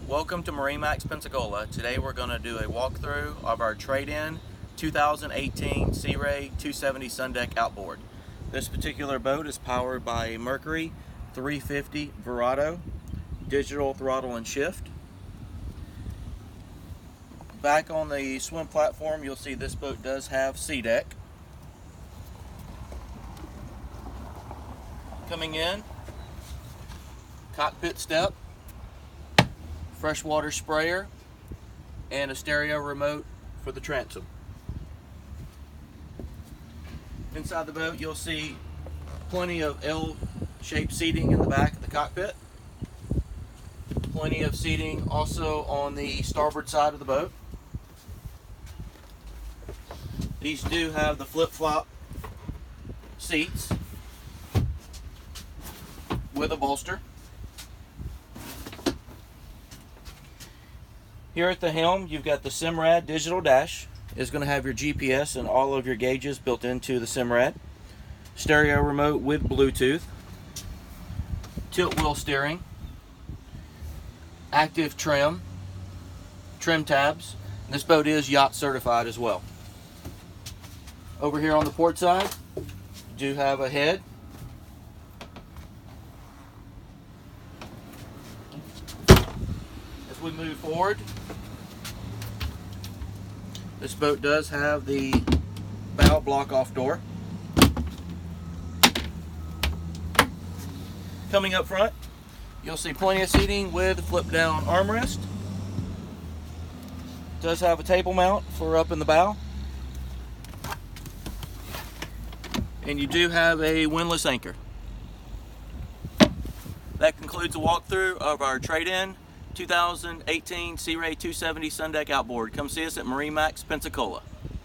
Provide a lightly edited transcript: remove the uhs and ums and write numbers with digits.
Welcome to MarineMax Pensacola. Today we're going to do a walkthrough of our trade-in 2018 Sea Ray 270 SUNDECK outboard. This particular boat is powered by a Mercury 350 Verado, digital throttle and shift. Back on the swim platform, you'll see this boat does have SUNDECK. Coming in, cockpit step, freshwater sprayer, and a stereo remote for the transom. Inside the boat, you'll see plenty of L-shaped seating in the back of the cockpit. Plenty of seating also on the starboard side of the boat. These do have the flip-flop seats with a bolster. Here at the helm, you've got the Simrad digital dash. It's going to have your GPS and all of your gauges built into the Simrad. Stereo remote with Bluetooth. Tilt wheel steering. Active trim. Trim tabs. This boat is yacht certified as well. Over here on the port side, you do have a head. As we move forward, this boat does have the bow block-off door. Coming up front, you'll see plenty of seating with flip-down armrest. Does have a table mount for up in the bow. And you do have a windlass anchor. That concludes the walkthrough of our trade-in 2018 Sea Ray 270 SUNDECK outboard. Come see us at MarineMax Pensacola.